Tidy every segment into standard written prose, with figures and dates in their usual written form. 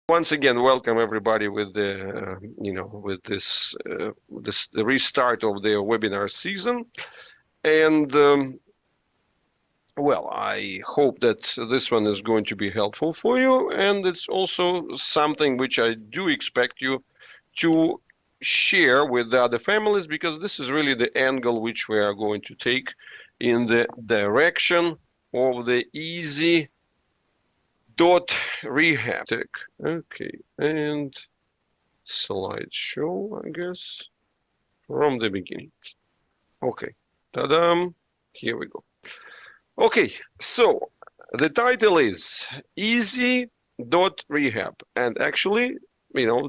Once again, welcome everybody with the with the restart of the webinar season, and well, I hope that this one is going to be helpful for you, and it's also something which I do expect you to share with the other families, because this is really the angle which we are going to take in the direction of the easy .rehab. Okay, and slideshow, I guess, from the beginning. Okay, ta-da, here we go. Okay, so the title is easy.rehab, and actually, .rehab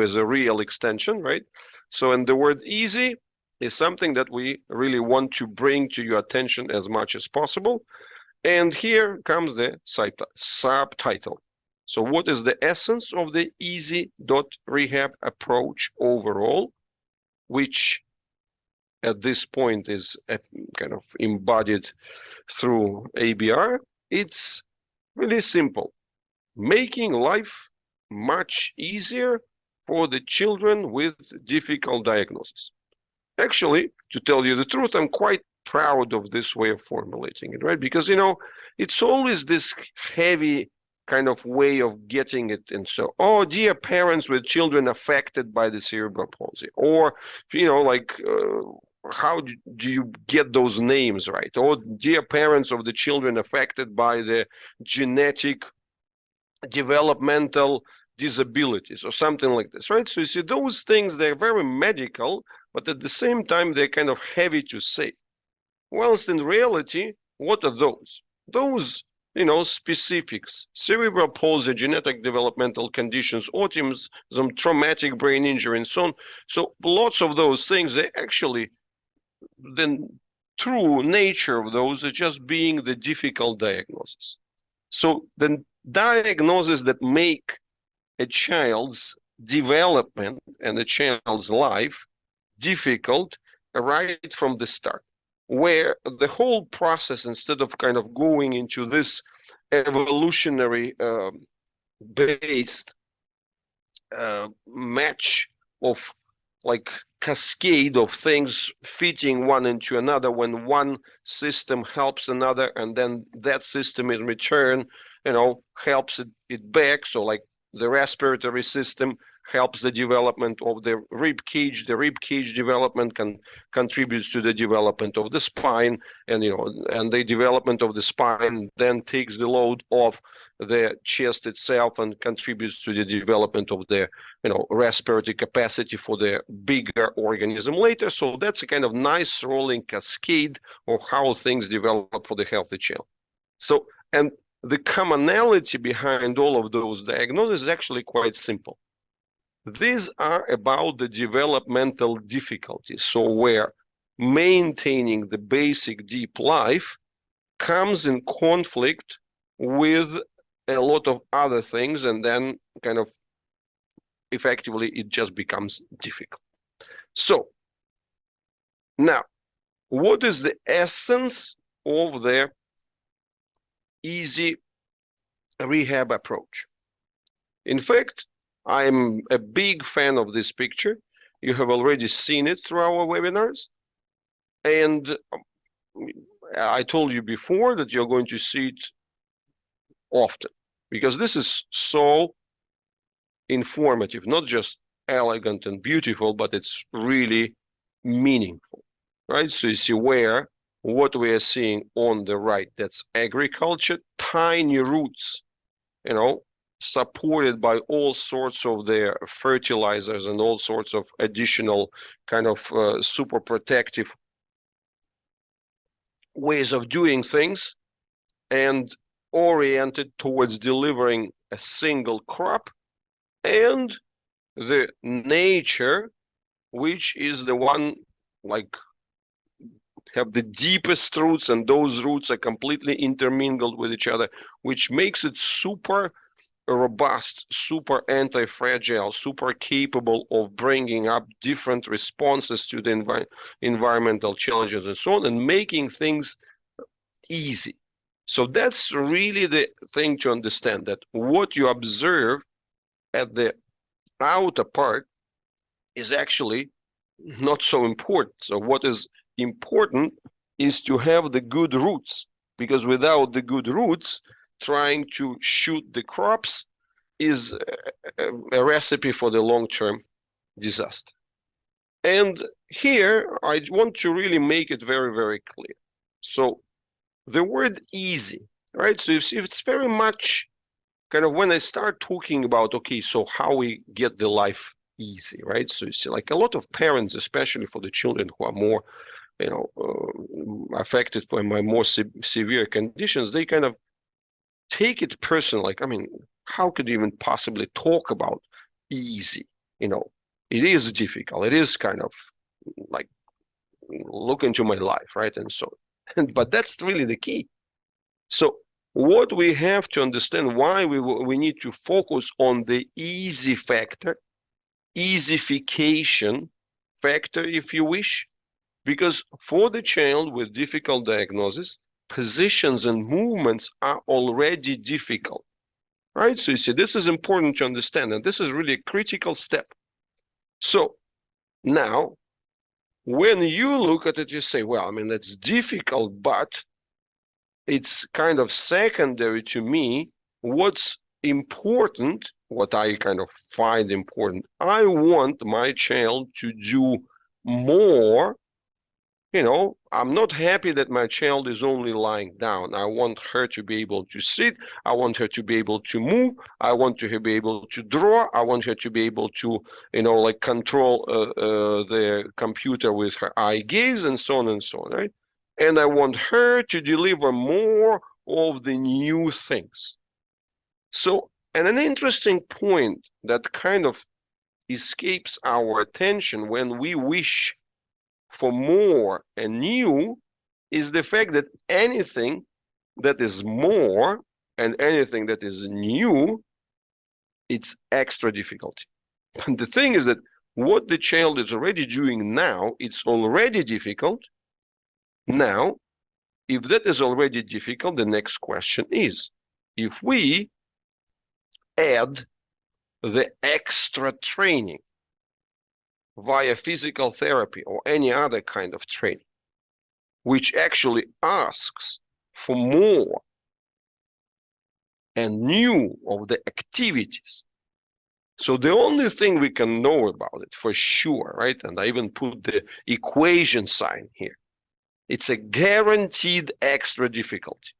is a real extension, right? So, and the word easy is something that we really want to bring to your attention as much as possible. And here comes the subtitle. So what is the essence of the easy.rehab approach overall, which at this point is kind of embodied through ABR? It's really simple. Making life much easier for the children with difficult diagnoses. Actually, to tell you the truth, I'm quite proud of this way of formulating it, right? Because, it's always this heavy kind of way of getting it. And so, oh, dear parents with children affected by the cerebral palsy, or, how do you get those names right? Or dear parents of the children affected by the genetic developmental disabilities or something like this, right? So you see, those things, they're very medical, but at the same time, they're kind of heavy to say. Whilst in reality, what are those? Those, specifics: cerebral palsy, genetic developmental conditions, autism, traumatic brain injury, and so on. So lots of those things, they actually, the true nature of those is just being the difficult diagnosis. So the diagnoses that make a child's development and a child's life difficult right from the start, where the whole process, instead of kind of going into this evolutionary based match of like cascade of things fitting one into another, when one system helps another, and then that system in return, helps it back. So like the respiratory system helps the development of the rib cage. The rib cage development contributes to the development of the spine, and and the development of the spine then takes the load off the chest itself and contributes to the development of the respiratory capacity for the bigger organism later. So that's a kind of nice rolling cascade of how things develop for the healthy child. So, and the commonality behind all of those diagnoses is actually quite simple. These are about the developmental difficulties. So where maintaining the basic deep life comes in conflict with a lot of other things, and then kind of effectively it just becomes difficult. So now, what is the essence of the easy rehab approach? In fact, I'm a big fan of this picture. You have already seen it through our webinars. And I told you before that you're going to see it often, because this is so informative, not just elegant and beautiful, but it's really meaningful, right? So you see where what we are seeing on the right, that's agriculture, tiny roots, supported by all sorts of their fertilizers and all sorts of additional kind of super protective ways of doing things, and oriented towards delivering a single crop, and the nature, which is the one like have the deepest roots, and those roots are completely intermingled with each other, which makes it super robust, super anti-fragile, super capable of bringing up different responses to the environmental challenges and so on, and making things easy. So that's really the thing to understand, that what you observe at the outer part is actually not so important. So what is important is to have the good roots, because without the good roots, trying to shoot the crops is a recipe for the long-term disaster. And here I want to really make it very, very clear. So the word easy, right? So you see, it's very much kind of when I start talking about, okay, so how we get the life easy, right? So you see, like a lot of parents, especially for the children who are more, affected by more severe conditions, they kind of take it personal. Like, I mean, how could you even possibly talk about easy? It is difficult. It is kind of like, look into my life, right? And so, but that's really the key. So what we have to understand, why we need to focus on the easy factor, easyfication factor, if you wish, because for the child with difficult diagnosis, positions and movements are already difficult, right? So you see, this is important to understand, and this is really a critical step. So now, when you look at it, you say, well, I mean, that's difficult, but it's kind of secondary to me. What's important, what I kind of find important, I want my child to do more. I'm not happy that my child is only lying down. I want her to be able to sit. I want her to be able to move. I want her to be able to draw. I want her to be able to, like control the computer with her eye gaze and so on, right? And I want her to deliver more of the new things. So, and an interesting point that kind of escapes our attention when we wish for more and new is the fact that anything that is more and anything that is new, it's extra difficult. And the thing is that what the child is already doing now, it's already difficult. Now, if that is already difficult, the next question is, if we add the extra training via physical therapy or any other kind of training, which actually asks for more and new of the activities. So the only thing we can know about it for sure, right? And I even put the equation sign here. It's a guaranteed extra difficulty.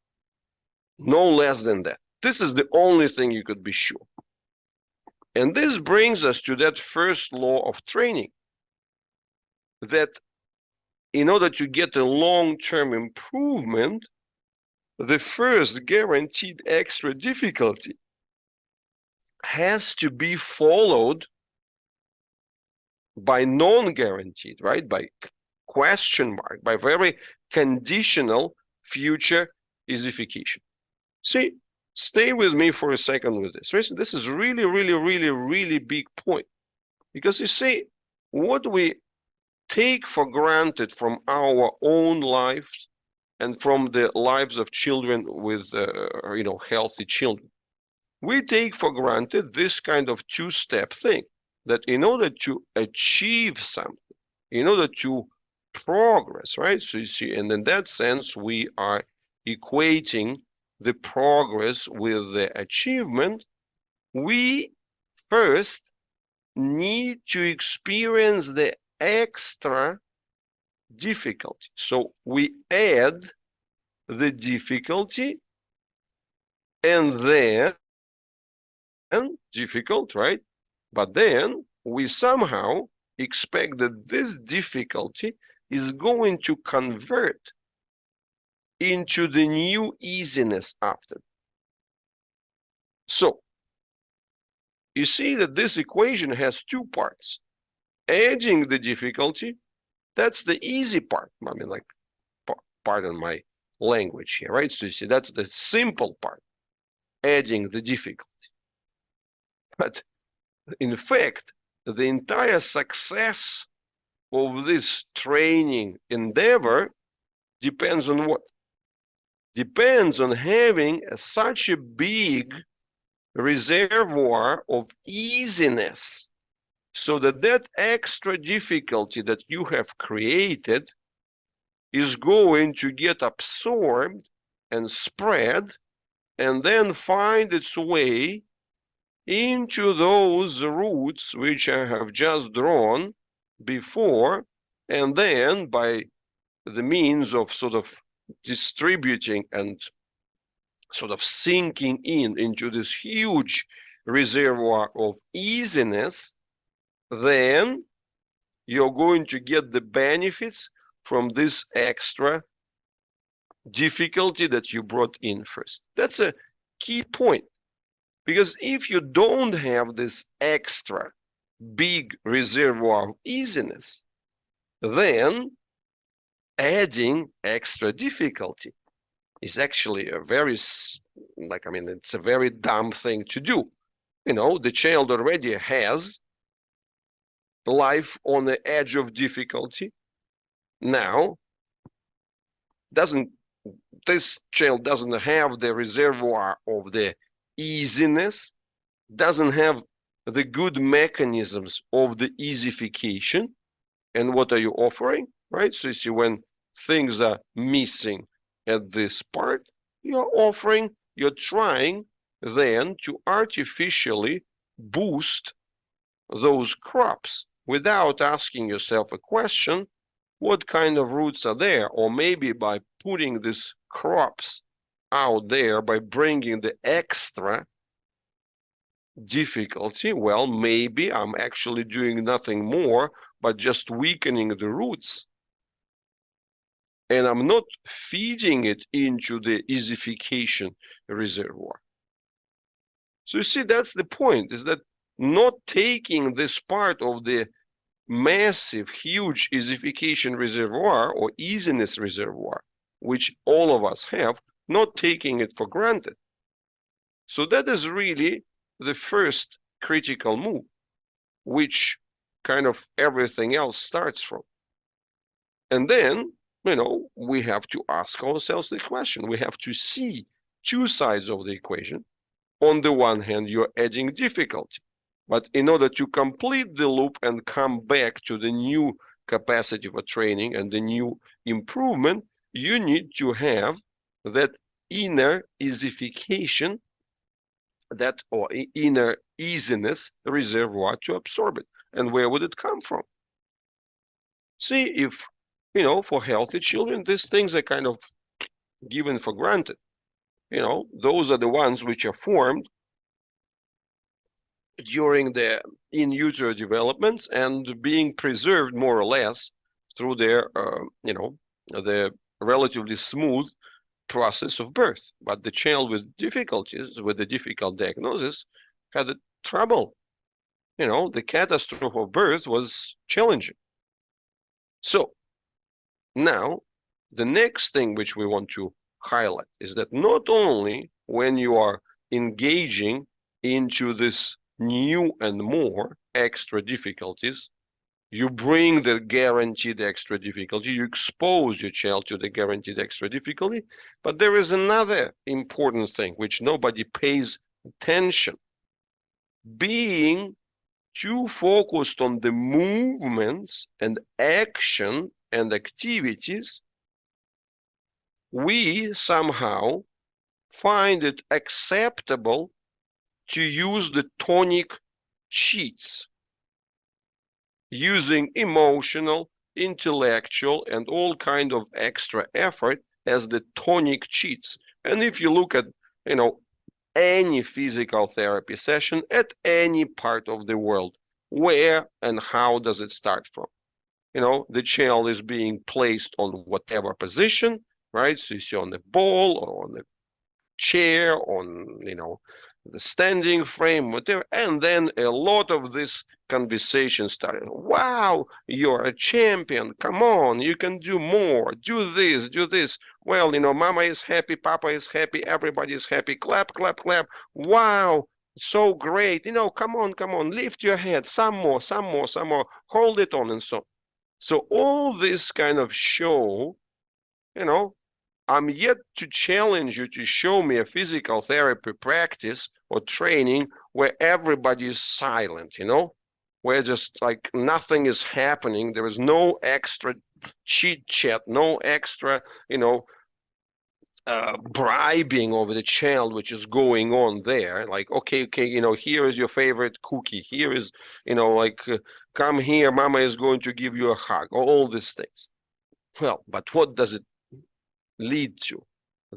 No less than that. This is the only thing you could be sure. And this brings us to that first law of training, that in order to get a long-term improvement, the first guaranteed extra difficulty has to be followed by non-guaranteed, right? By question mark, by very conditional future easyfication. See, stay with me for a second with this. This is really, really, really, really big point. Because you see, what we take for granted from our own lives and from the lives of children with, healthy children, we take for granted this kind of two-step thing, that in order to achieve something, in order to progress, right? So you see, and in that sense, we are equating the progress with the achievement. We first need to experience the extra difficulty. So we add the difficulty, and then difficult, right? But then we somehow expect that this difficulty is going to convert into the new easiness after. So you see that this equation has two parts. Adding the difficulty, that's the easy part. I mean, like, pardon my language here, right? So you see, that's the simple part, adding the difficulty. But in fact, the entire success of this training endeavor depends on what? depends on having such a big reservoir of easiness, so that that extra difficulty that you have created is going to get absorbed and spread and then find its way into those roots which I have just drawn before, and then by the means of sort of distributing and sort of sinking into this huge reservoir of easiness, then you're going to get the benefits from this extra difficulty that you brought in first. That's a key point, because if you don't have this extra big reservoir of easiness, then adding extra difficulty is actually a very, it's a very dumb thing to do. You know, the child already has life on the edge of difficulty. Now, this child doesn't have the reservoir of the easiness, doesn't have the good mechanisms of the easyfication. And what are you offering, right? So you see, when things are missing at this part, you're trying then to artificially boost those crops without asking yourself a question, what kind of roots are there? Or maybe by putting these crops out there, by bringing the extra difficulty, well, maybe I'm actually doing nothing more but just weakening the roots. And I'm not feeding it into the easyfication reservoir. So you see, that's the point, is that not taking this part of the massive, huge easyfication reservoir or easiness reservoir, which all of us have, not taking it for granted. So that is really the first critical move, which kind of everything else starts from. And then, we have to ask ourselves the question. We have to see two sides of the equation. On the one hand, you're adding difficulty, but in order to complete the loop and come back to the new capacity for training and the new improvement, you need to have that inner easyfication, that or inner easiness reservoir to absorb it. And where would it come from? See, if, for healthy children, these things are kind of given for granted. Those are the ones which are formed during the in utero developments and being preserved more or less through their, the relatively smooth process of birth. But the child with difficulties, with the difficult diagnosis, had trouble. The catastrophe of birth was challenging. So now, the next thing which we want to highlight is that not only when you are engaging into this new and more extra difficulties, you bring the guaranteed extra difficulty, you expose your child to the guaranteed extra difficulty, but there is another important thing which nobody pays attention. Being too focused on the movements and action and activities, we somehow find it acceptable to use the tonic cheats, using emotional, intellectual, and all kind of extra effort as the tonic cheats. And if you look at, any physical therapy session at any part of the world, where and how does it start from? The child is being placed on whatever position, right? So you see on the ball or on the chair, on, the standing frame, whatever. And then a lot of this conversation started. Wow, you're a champion. Come on, you can do more. Do this, do this. Well, mama is happy, papa is happy, everybody is happy. Clap, clap, clap. Wow, so great. Come on, lift your head. Some more, some more, some more. Hold it on and so on. So all this kind of show, I'm yet to challenge you to show me a physical therapy practice or training where everybody is silent, where just like nothing is happening. There is no extra chit chat, no extra, bribing of the child, which is going on there. Like, okay, here is your favorite cookie. Here is, come here, mama is going to give you a hug. All these things. Well, but what does it lead to?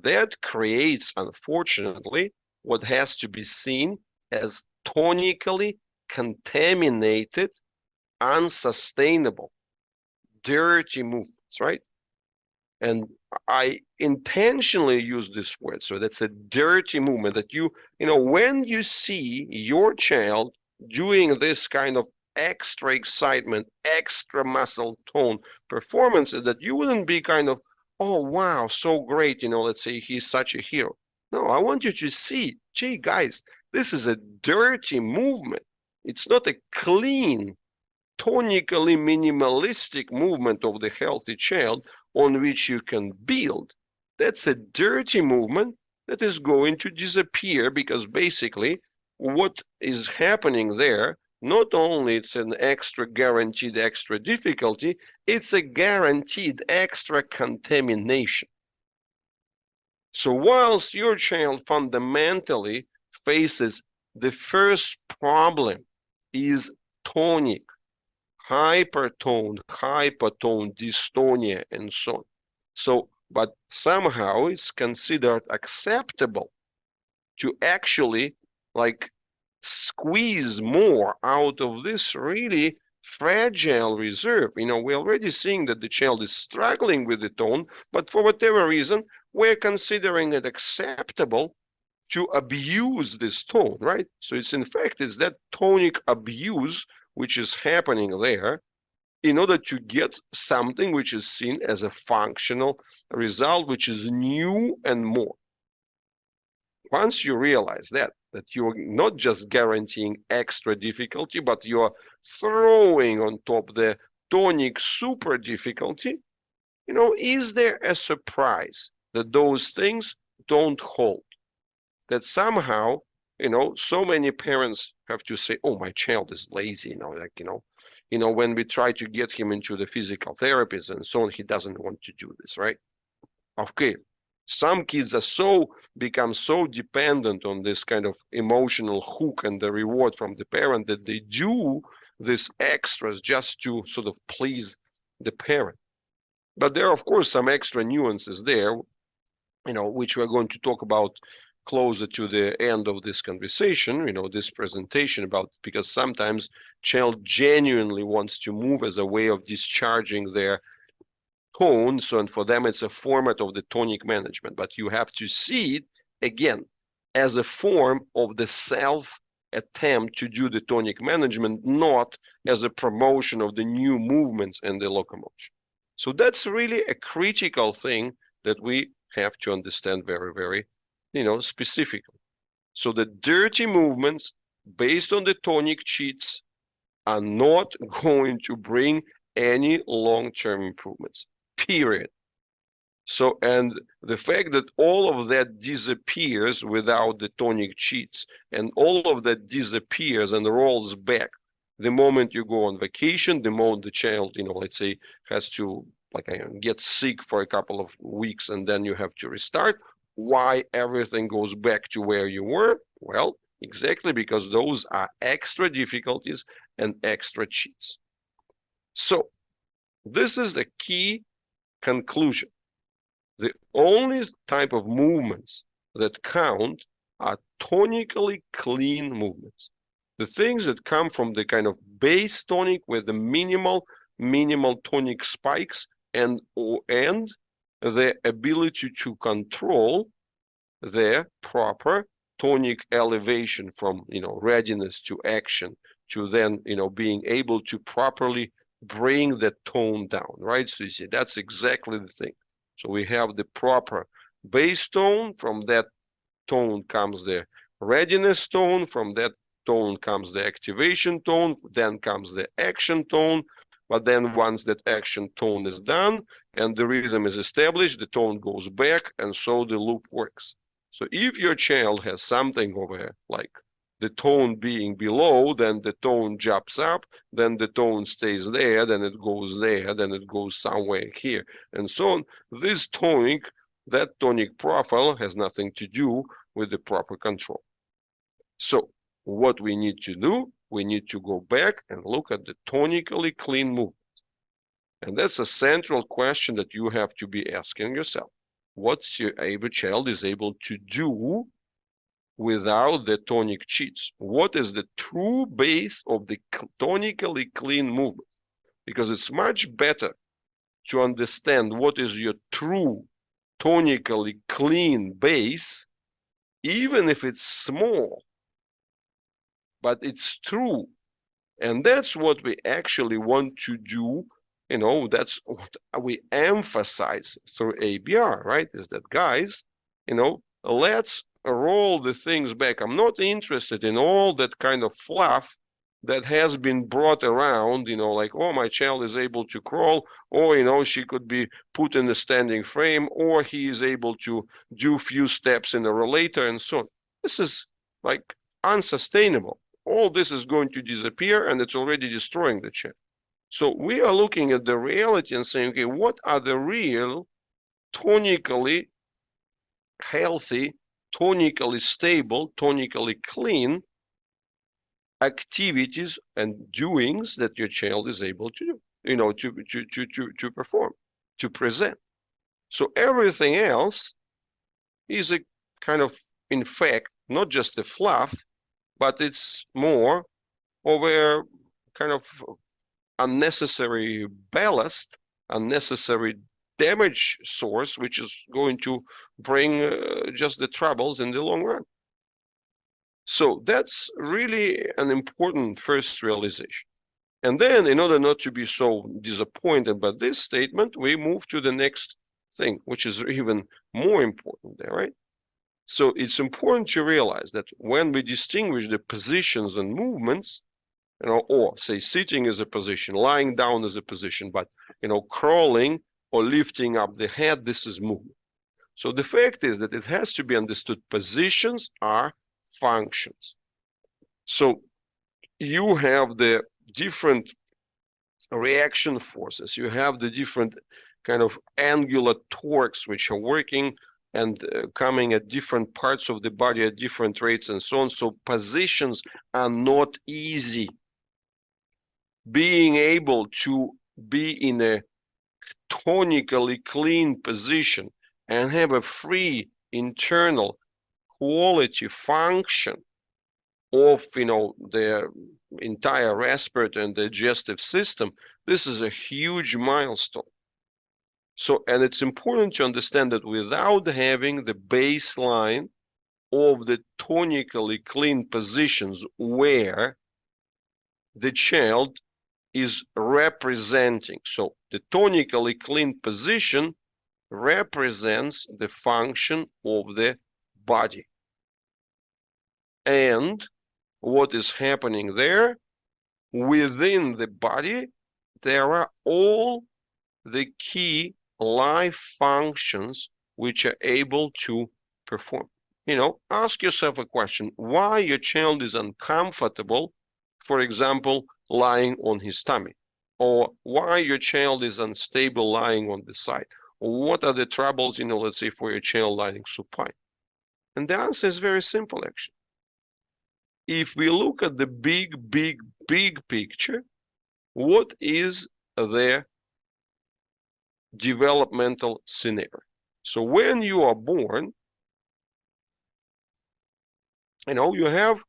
That creates, unfortunately, what has to be seen as tonically contaminated, unsustainable, dirty movements, right? And I intentionally use this word. So that's a dirty movement that when you see your child doing this kind of extra excitement, extra muscle tone performances, that you wouldn't be kind of, oh, wow, so great. Let's say he's such a hero. No, I want you to see, gee, guys, this is a dirty movement. It's not a clean, tonically minimalistic movement of the healthy child on which you can build. That's a dirty movement that is going to disappear, because basically what is happening there, not only it's an extra guaranteed extra difficulty, it's a guaranteed extra contamination. So whilst your child fundamentally faces the first problem is tonic, hypertone, hypotone, dystonia, and so on. So, but somehow it's considered acceptable to actually like squeeze more out of this really fragile reserve. We're already seeing that the child is struggling with the tone, but for whatever reason, we're considering it acceptable to abuse this tone, right? So it's that tonic abuse which is happening there in order to get something which is seen as a functional result, which is new and more. Once you realize that you're not just guaranteeing extra difficulty, but you're throwing on top the tonic super difficulty, is there a surprise that those things don't hold? That somehow, so many parents have to say, oh, my child is lazy, when we try to get him into the physical therapies and so on, he doesn't want to do this, right? Okay, some kids become so dependent on this kind of emotional hook and the reward from the parent that they do these extras just to sort of please the parent. But there are, of course, some extra nuances there, which we're going to talk about closer to the end of this conversation, this presentation, because sometimes child genuinely wants to move as a way of discharging their tone. So, and for them, it's a format of the tonic management, but you have to see it again as a form of the self attempt to do the tonic management, not as a promotion of the new movements and the locomotion. So that's really a critical thing that we have to understand very, very, specifically. So the dirty movements based on the tonic cheats are not going to bring any long-term improvements, period. So, and the fact that all of that disappears without the tonic cheats, and all of that disappears and rolls back the moment you go on vacation, the moment the child, let's say, has to get sick for a couple of weeks and then you have to restart. Why everything goes back to where you were? Well, exactly because those are extra difficulties and extra cheats. So this is the key conclusion. The only type of movements that count are tonically clean movements. The things that come from the kind of base tonic with the minimal tonic spikes and the ability to control the proper tonic elevation from readiness to action to then being able to properly bring the tone down, right? So you see, that's exactly the thing. So we have the proper base tone. From that tone comes the readiness tone. From that tone comes the activation tone. Then comes the action tone. but then once that action tone is done and the rhythm is established, the tone goes back, and so the loop works. So if your child has something over like the tone being below, then the tone jumps up, then the tone stays there, then it goes there, then it goes somewhere here, and so on. This tonic, that tonic profile has nothing to do with the proper control. So what we need to do, we need to go back and look at the tonically clean movement. And that's a central question that you have to be asking yourself. What your child is able to do without the tonic cheats? What is the true base of the tonically clean movement? Because it's much better to understand what is your true tonically clean base, even if it's small, but it's true. And that's what we actually want to do. You know, that's what we emphasize through ABR, right? Is that, guys, you know, let's roll the things back. I'm not interested in all that kind of fluff that has been brought around, you know, like, oh, my child is able to crawl, or, you know, she could be put in a standing frame, or he is able to do few steps in a rollator and so on. This is like unsustainable. All this is going to disappear, and it's already destroying the child. So we are looking at the reality and saying, okay, what are the real tonically healthy, tonically stable, tonically clean activities and doings that your child is able to do, you know, to perform, to present. So everything else is a kind of, in fact, not just a fluff, but it's more of a kind of unnecessary ballast, unnecessary damage source, which is going to bring just the troubles in the long run. So that's really an important first realization. And then, in order not to be so disappointed by this statement, we move to the next thing, which is even more important there, right? So it's important to realize that when we distinguish the positions and movements, you know, or say sitting is a position, lying down is a position, but, you know, crawling or lifting up the head, this is movement. So the fact is that it has to be understood positions are functions. So you have the different reaction forces, you have the different kind of angular torques which are working and coming at different parts of the body at different rates and so on. So positions are not easy. Being able to be in a tonically clean position and have a free internal quality function of, you know, the entire respiratory and digestive system, this is a huge milestone. So, and it's important to understand that without having the baseline of the tonically clean positions where the child is representing. So the tonically clean position represents the function of the body. And what is happening there? Within the body, there are all the key life functions which are able to perform. You know, ask yourself a question: why your child is uncomfortable, for example, lying on his tummy, or why your child is unstable lying on the side, or what are the troubles, you know, let's say for your child lying supine. And the answer is very simple, actually. If we look at the big picture, what is the developmental scenario? So when you are born, you know, you have,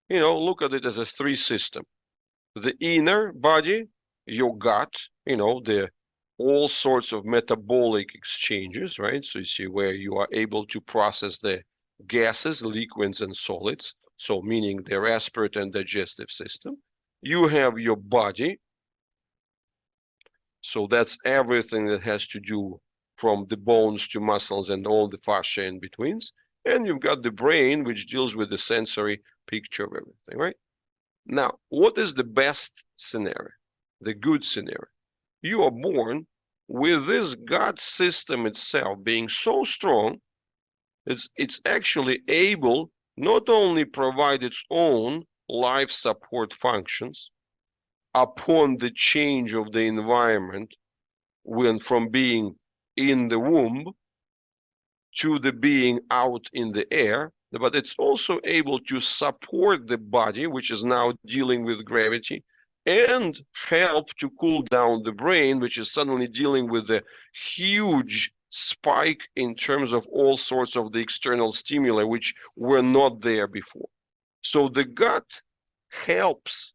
you know, look at it as a three system. The inner body, your gut, you know, the all sorts of metabolic exchanges, right? So you see where you are able to process the gases, liquids, and solids. So meaning the respiratory and digestive system. You have your body. So that's everything that has to do from the bones to muscles and all the fascia in betweens. And you've got the brain, which deals with the sensory picture of everything, right? Now, what is the best scenario? the good scenario. You are born with this gut system itself being so strong, it's actually able not only provide its own life support functions upon the change of the environment, when from being in the womb to the being out in the air, but it's also able to support the body, which is now dealing with gravity, and help to cool down the brain, which is suddenly dealing with the huge spike in terms of all sorts of the external stimuli, which were not there before. So the gut helps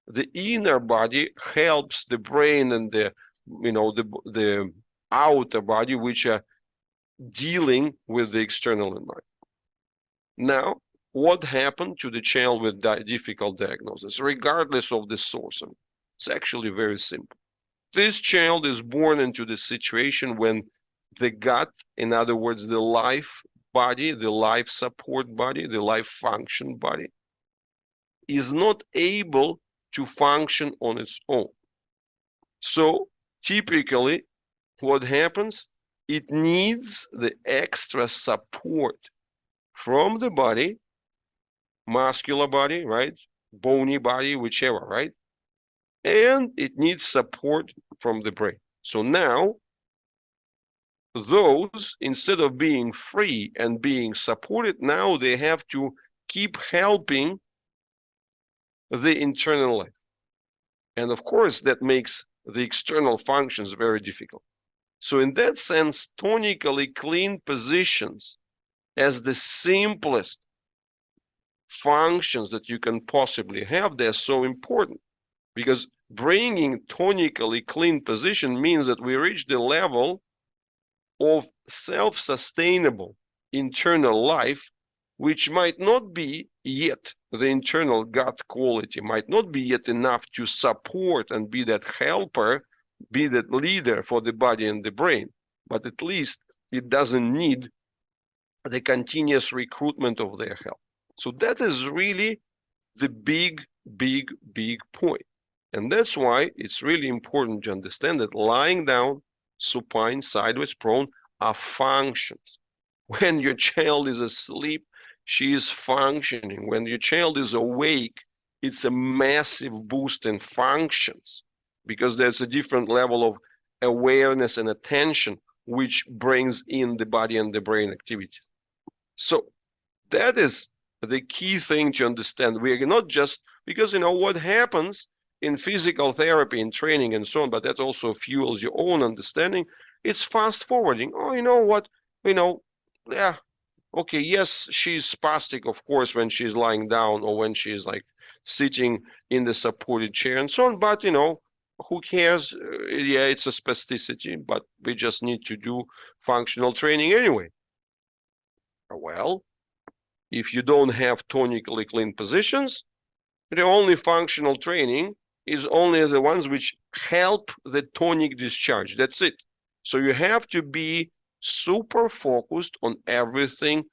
the inner body, helps the brain and the the outer body, which are dealing with the external environment. Now, what happened to the child with difficult diagnosis, regardless of the source? It's actually very simple. This child is born into the situation when the gut, in other words, the life body, the life support body, the life function body, is not able to function on its own. So typically, what happens? It needs the extra support from the body, muscular body, right? Bony body, whichever, right? And it needs support from the brain. So now, those, instead of being free and being supported, now they have to keep helping the internal life. And of course, that makes the external functions very difficult. So in that sense, tonically clean positions as the simplest functions that you can possibly have, they're so important, because bringing tonically clean position means that we reach the level of self-sustainable internal life, which might not be yet the internal gut quality, might not be yet enough to support and be that helper, be that leader for the body and the brain, but at least it doesn't need the continuous recruitment of their help. So that is really the big point. And that's why it's really important to understand that lying down, supine, sideways, prone are functions. When your child is asleep, she is functioning. When your child is awake, it's a massive boost in functions, because there's a different level of awareness and attention which brings in the body and the brain activities. So that is the key thing to understand. We are not just, because what happens in physical therapy and training and so on, but that also fuels your own understanding. It's fast forwarding. Oh, you know what? Yeah, okay, yes, she's spastic, of course, when she's lying down or when she's like sitting in the supported chair and so on, but who cares? Yeah, it's a spasticity, but we just need to do functional training anyway. Well, if you don't have tonically clean positions, the only functional training is only the ones which help the tonic discharge. That's it. So you have to be super focused on everything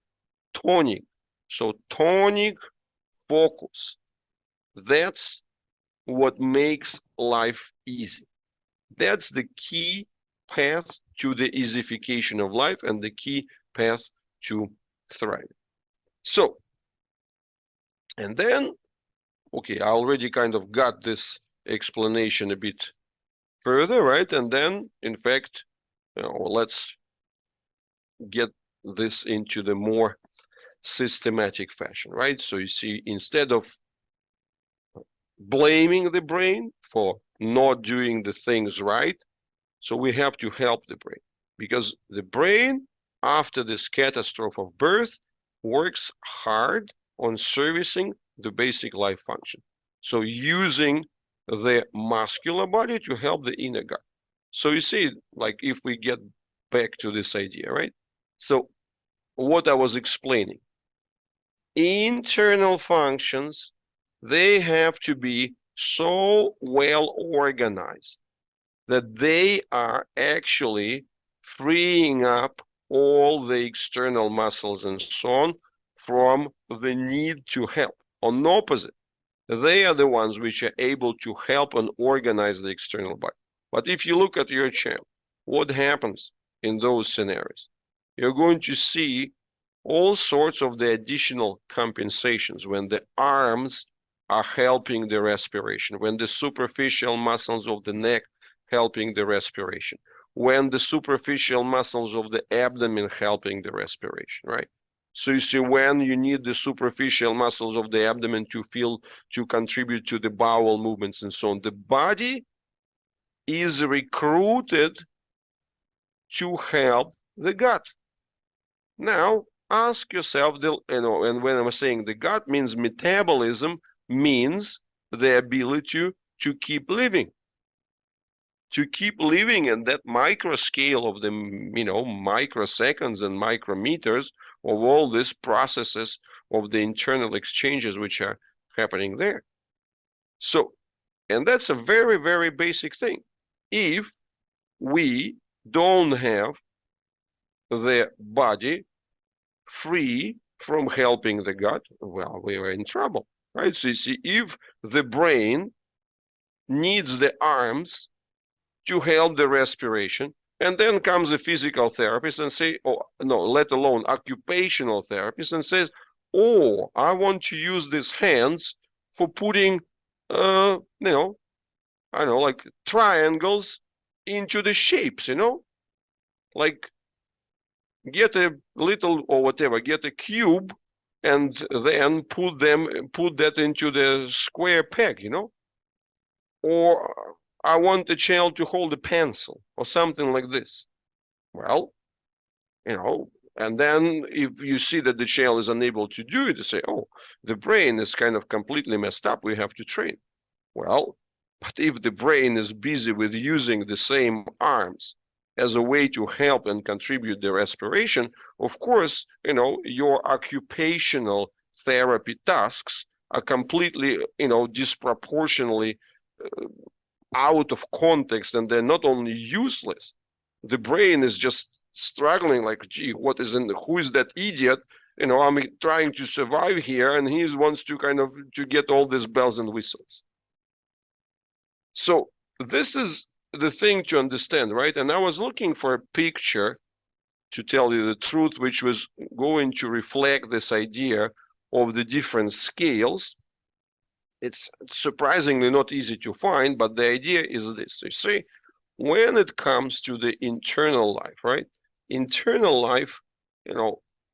tonic. So tonic focus. That's what makes life easy. That's the key path to the easyfication of life and the key path to thriving. So, and then, okay, I already kind of got this explanation a bit further, right? And then, in fact, let's get this into the more systematic fashion, right? So you see, instead of blaming the brain for not doing the things right, so we have to help the brain, because the brain, after this catastrophe of birth, works hard on servicing the basic life function. So using the muscular body to help the inner gut. So you see, like if we get back to this idea, right? So what I was explaining, internal functions, they have to be so well organized that they are actually freeing up all the external muscles and so on from the need to help. On the opposite, They are the ones which are able to help and organize the external body. But if you look at your child, what happens in those scenarios? You're going to see all sorts of the additional compensations when the arms are helping the respiration, when the superficial muscles of the neck helping the respiration, when the superficial muscles of the abdomen helping the respiration, right? So you see, when you need the superficial muscles of the abdomen to contribute to the bowel movements and so on, the body is recruited to help the gut. Now, ask yourself, and when I'm saying the gut means metabolism, means the ability to keep living, in that micro scale of the, microseconds and micrometers of all these processes of the internal exchanges which are happening there. So, and that's a very, very basic thing. If we don't have the body free from helping the gut, well, we are in trouble, right? So you see, if the brain needs the arms to help the respiration, and then comes a physical therapist and say, oh, no, let alone occupational therapist, and says, oh, I want to use these hands for putting, I don't know, like triangles into the shapes, like get a little or whatever, get a cube and then put that into the square peg, or I want the child to hold a pencil or something like this. Well, and then if you see that the child is unable to do it, you say, oh, the brain is kind of completely messed up, we have to train. Well, but if the brain is busy with using the same arms as a way to help and contribute the respiration, of course, your occupational therapy tasks are completely, disproportionately out of context, and they're not only useless, the brain is just struggling like, gee, who is that idiot? I'm trying to survive here, and he wants to to get all these bells and whistles. So this is the thing to understand, right? And I was looking for a picture, to tell you the truth, which was going to reflect this idea of the different scales. It's surprisingly not easy to find, but the idea is this. You see, when it comes to the internal life, right? Internal life,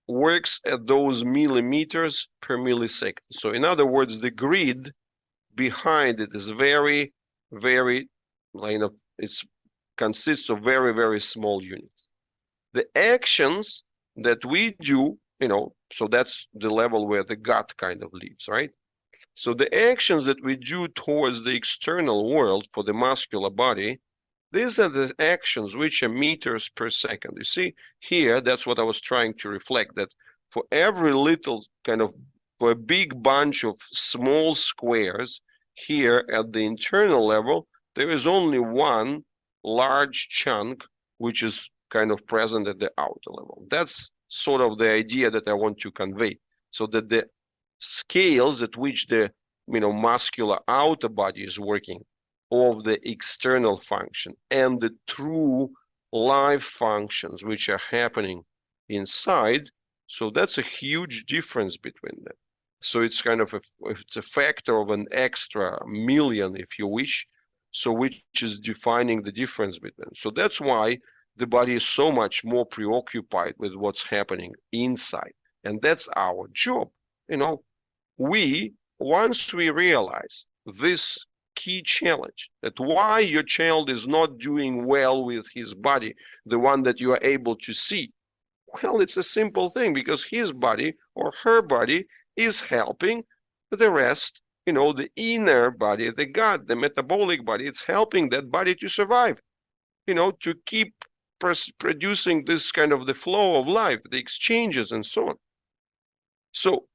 works at those millimeters per millisecond. So in other words, the grid behind it is very, very, it consists of very, very small units. The actions that we do, so that's the level where the gut kind of lives, right? So the actions that we do towards the external world for the muscular body, these are the actions which are meters per second. You see here, that's what I was trying to reflect, that for every little for a big bunch of small squares here at the internal level, there is only one large chunk which is kind of present at the outer level. That's sort of the idea that I want to convey, so that the scales at which the muscular outer body is working of the external function and the true life functions which are happening inside, so that's a huge difference between them. So it's it's a factor of an extra million, if you wish, so which is defining the difference between them. So that's why the body is so much more preoccupied with what's happening inside, and that's our job. Once we realize this key challenge, that why your child is not doing well with his body, the one that you are able to see, well, it's a simple thing, because his body or her body is helping the rest, the inner body, the gut, the metabolic body, it's helping that body to survive, to keep producing this the flow of life, the exchanges and so on. So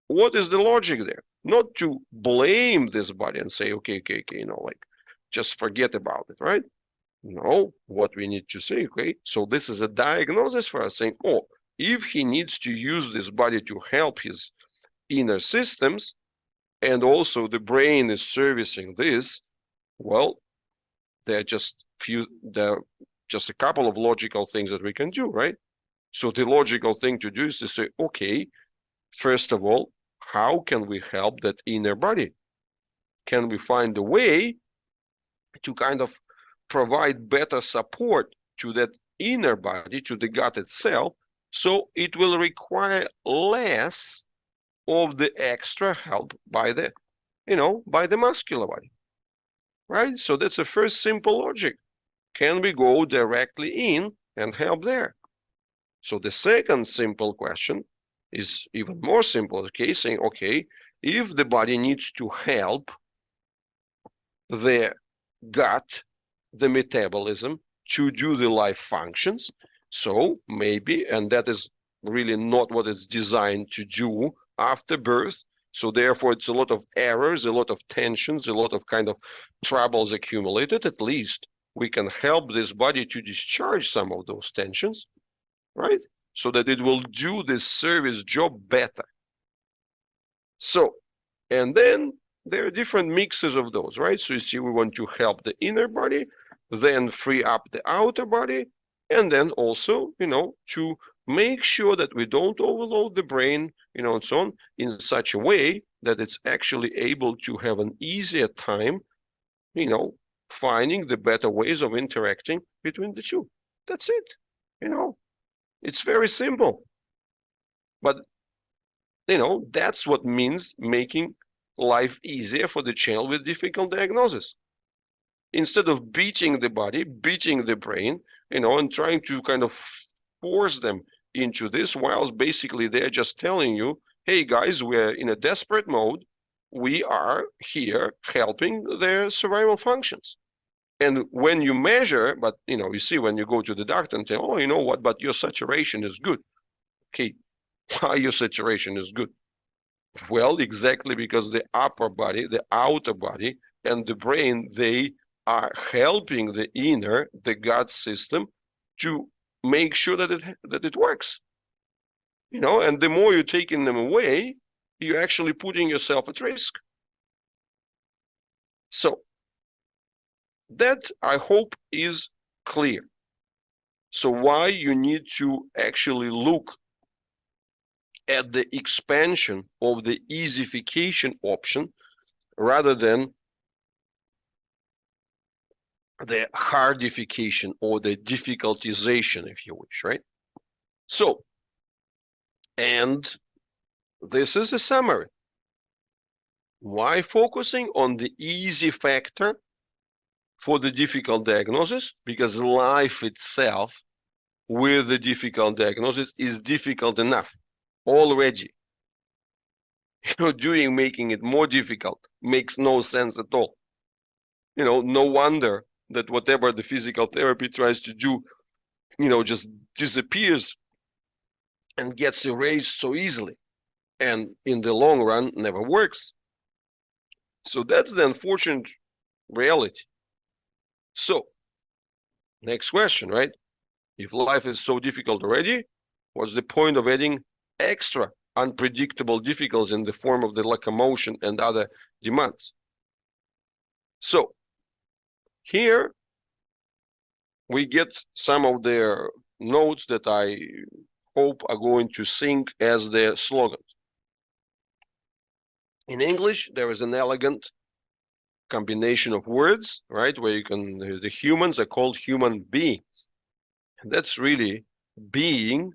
what is the logic there? Not to blame this body and say, okay, just forget about it, right? No, what we need to say, okay, so this is a diagnosis for us, saying, oh, if he needs to use this body to help his inner systems, and also the brain is servicing this, well, there are just a couple of logical things that we can do, right? So the logical thing to do is to say, okay, first of all, how can we help that inner body? Can we find a way to kind of provide better support to that inner body, to the gut itself, so it will require less of the extra help by the, by the muscular body, right? So that's the first simple logic. Can we go directly in and help there? So the second simple question is even more simple, okay, saying, okay, if the body needs to help the gut, the metabolism, to do the life functions, so maybe, and that is really not what it's designed to do after birth, so therefore it's a lot of errors, a lot of tensions, a lot of kind of troubles accumulated. At least we can help this body to discharge some of those tensions, right? So that it will do this service job better. So, and then there are different mixes of those, right? So you see, we want to help the inner body, then free up the outer body, and then also, to make sure that we don't overload the brain, and so on, in such a way that it's actually able to have an easier time, finding the better ways of interacting between the two. That's it. It's very simple. But, that's what means making life easier for the child with difficult diagnosis. Instead of beating the body, beating the brain, and trying to kind of force them into this, whilst basically they're just telling you, hey guys, we're in a desperate mode. We are here helping their survival functions. And when you measure, but you see, when you go to the doctor and say, oh, you know what, but your saturation is good. Okay, why your saturation is good? Well, exactly because the upper body, the outer body, and the brain, they are helping the inner, the gut system, to make sure that it works. And the more you're taking them away, you're actually putting yourself at risk. So that, I hope, is clear. So why you need to actually look at the expansion of the easyfication option rather than the hardification or the difficultization, if you wish, right? So, and this is a summary. Why focusing on the easy factor for the difficult diagnosis? Because life itself with the difficult diagnosis is difficult enough already. Making it more difficult makes no sense at all. No wonder that whatever the physical therapy tries to do, just disappears and gets erased so easily, and in the long run never works. So that's the unfortunate reality. So, next question, right? If life is so difficult already, what's the point of adding extra unpredictable difficulties in the form of the locomotion and other demands? So, here we get some of their notes that I hope are going to sing as their slogans. In English, there is an elegant combination of words, right? Where the humans are called human beings. And that's really being,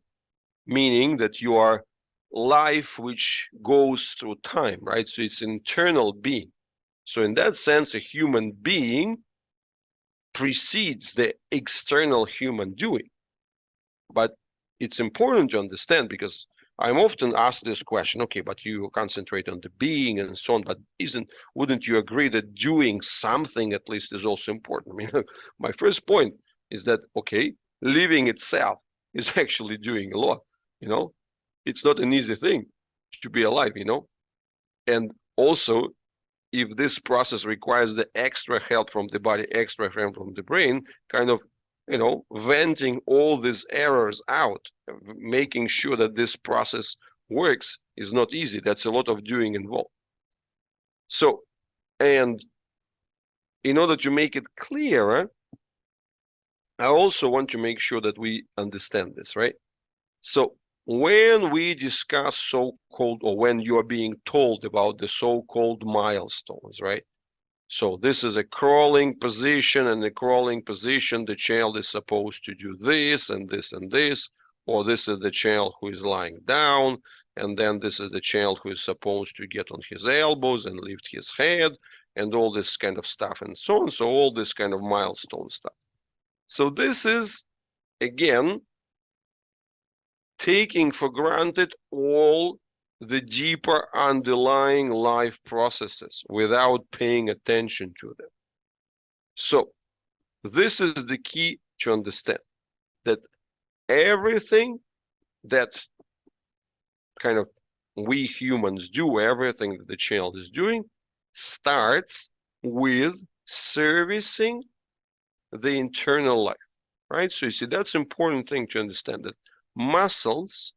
meaning that you are life which goes through time, right? So it's internal being. So in that sense, a human being precedes the external human doing. But it's important to understand, because I'm often asked this question, okay, but you concentrate on the being and so on, but wouldn't you agree that doing something at least is also important? I mean, my first point is that, okay, living itself is actually doing a lot, it's not an easy thing to be alive, and also, if this process requires the extra help from the body, extra help from the brain, kind of, venting all these errors out, making sure that this process works is not easy. That's a lot of doing involved. So, and in order to make it clearer, I also want to make sure that we understand this, right? So when we discuss so-called, or when you are being told about the so-called milestones, right? So this is a crawling position, and the crawling position, the child is supposed to do this and this and this, or this is the child who is lying down, and then this is the child who is supposed to get on his elbows and lift his head, and all this kind of stuff and so on. So all this kind of milestone stuff. So this is, again, taking for granted all the deeper underlying life processes without paying attention to them. So this is the key to understand, that everything that kind of we humans do, everything that the child is doing, starts with servicing the internal life, right? So you see, that's an important thing to understand, that muscles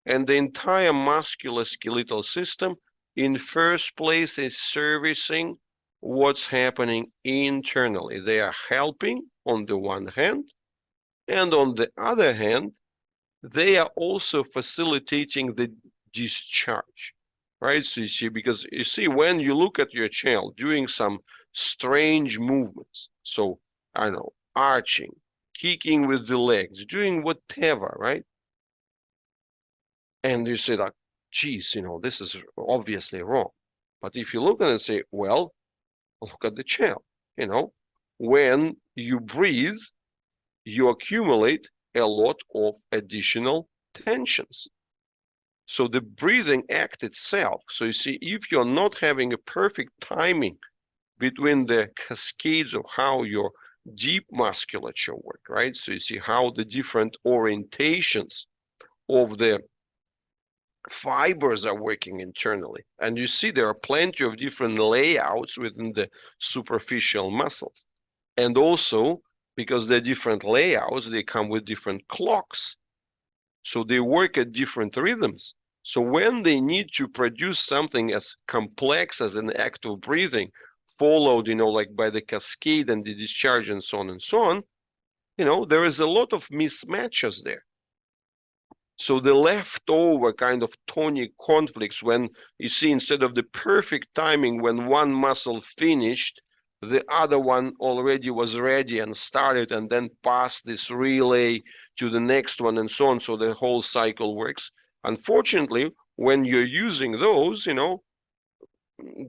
and the entire musculoskeletal system in first place is servicing what's happening internally. They are helping on the one hand, and on the other hand, they are also facilitating the discharge, right? So you see, because you see, when you look at your child doing some strange movements, so I don't know, arching, kicking with the legs, doing whatever, right? And you say like, geez, this is obviously wrong. But if you look at it and say, well, look at the child, when you breathe, you accumulate a lot of additional tensions. So the breathing act itself, so you see, if you're not having a perfect timing between the cascades of how your deep musculature work, right? So you see how the different orientations of the fibers are working internally. And you see there are plenty of different layouts within the superficial muscles. And also, because they're different layouts, they come with different clocks. So they work at different rhythms. So when they need to produce something as complex as an act of breathing, followed, like by the cascade and the discharge and so on, there is a lot of mismatches there. So the leftover kind of tonic conflicts, when you see, instead of the perfect timing when one muscle finished, the other one already was ready and started, and then passed this relay to the next one and so on. So the whole cycle works. Unfortunately, when you're using those,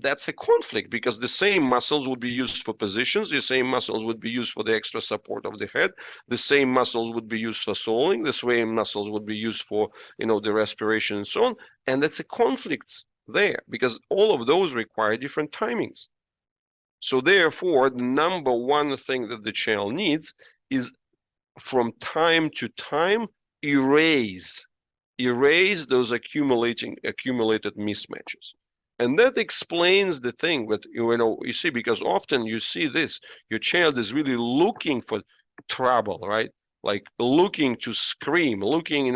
that's a conflict, because the same muscles would be used for positions, the same muscles would be used for the extra support of the head, the same muscles would be used for swallowing, the same muscles would be used for, the respiration and so on. And that's a conflict there, because all of those require different timings. So therefore, the number one thing that the child needs is, from time to time, erase those accumulated mismatches. And that explains the thing. But you see, because often you see this, your child is really looking for trouble, right? Like looking to scream, looking,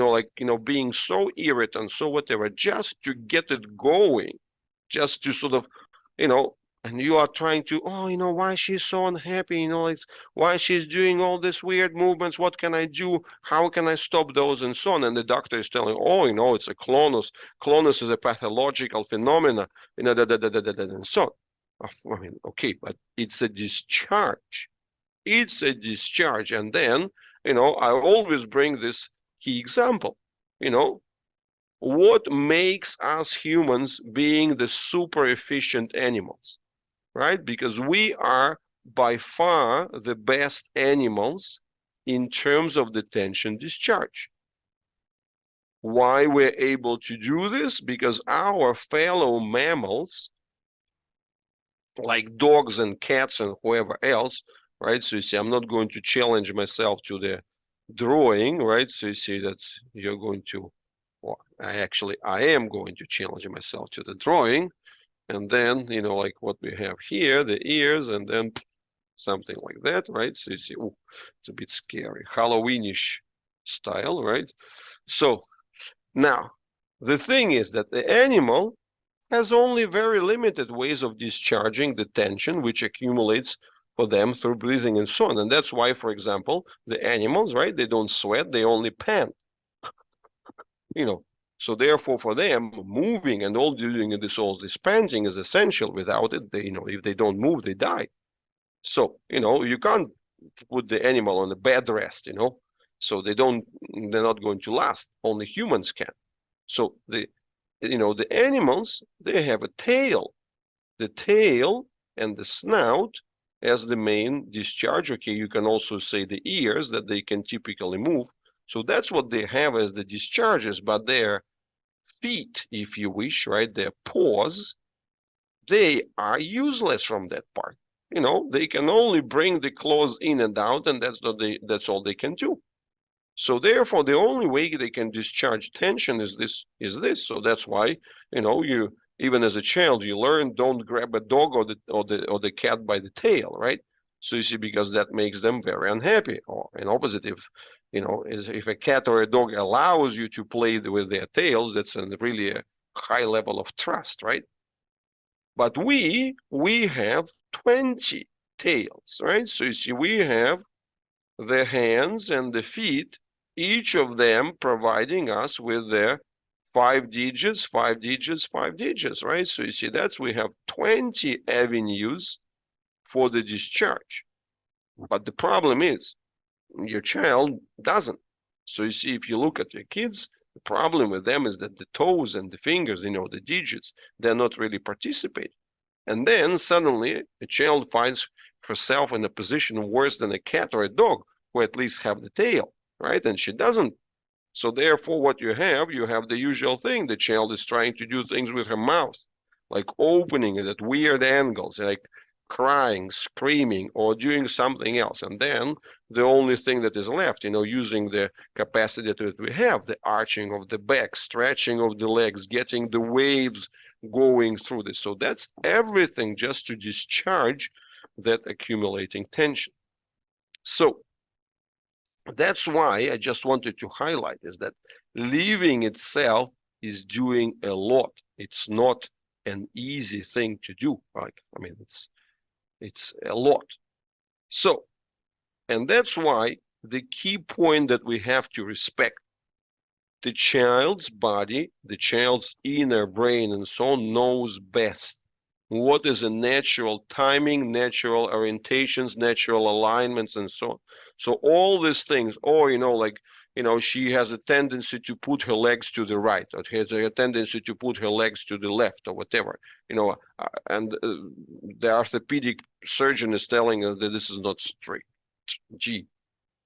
being so irritant, so whatever, just to get it going, just to sort of, you know, and you are trying to, why she's so unhappy, like why she's doing all these weird movements, what can I do, how can I stop those, and so on. And the doctor is telling, it's a clonus. Clonus is a pathological phenomena, and so on. I mean, okay, but it's a discharge. It's a discharge. And then, I always bring this key example, you know, what makes us humans being the super efficient animals, right? Because we are by far the best animals in terms of the tension discharge. Why we're able to do this? Because our fellow mammals, like dogs and cats and whoever else, right? So you see, I'm not going to challenge myself to the drawing, right? So you see that you're going to, well, I am going to challenge myself to the drawing. And then, like what we have here, the ears, and then something like that, right? So you see, oh, it's a bit scary, Halloweenish style, right? So now, the thing is that the animal has only very limited ways of discharging the tension which accumulates for them through breathing and so on. And that's why, for example, the animals, right, they don't sweat, they only pant, you know. So therefore, for them, moving and all this panting is essential. Without it, they, if they don't move, they die. So, you can't put the animal on a bed rest, so they're not going to last. Only humans can. So the animals, they have a tail. The tail and the snout as the main discharge. Okay, you can also say the ears that they can typically move. So that's what they have as the discharges, but their feet, if you wish, right, their paws, they are useless from that part. They can only bring the claws in and out, and that's all they can do. So therefore, the only way they can discharge tension is this. So that's why, you even as a child, you learn don't grab a dog or the cat by the tail, right? So you see, because that makes them very unhappy. Or an opposite, if a cat or a dog allows you to play with their tails, that's really a high level of trust, right? But we have 20 tails, right? So you see, we have the hands and the feet, each of them providing us with their 5 digits, 5 digits, 5 digits, right? So you see that we have 20 avenues for the discharge. But the problem is your child doesn't. So you see, if you look at your kids, the problem with them is that the toes and the fingers, the digits, they're not really participating. And then suddenly a child finds herself in a position worse than a cat or a dog, who at least have the tail, right? And she doesn't. So therefore, what you have the usual thing. The child is trying to do things with her mouth, like opening it at weird angles, like crying, screaming, or doing something else. And then the only thing that is left, using the capacity that we have, the arching of the back, stretching of the legs, getting the waves going through this. So that's everything just to discharge that accumulating tension. So that's why I just wanted to highlight is that living itself is doing a lot. It's not an easy thing to do. It's a lot. So, and that's why the key point that we have to respect the child's body, the child's inner brain, and so on knows best what is a natural timing, natural orientations, natural alignments, and so on. So all these things, or she has a tendency to put her legs to the right, or has a tendency to put her legs to the left, or whatever, and the orthopedic surgeon is telling her that this is not straight. Gee,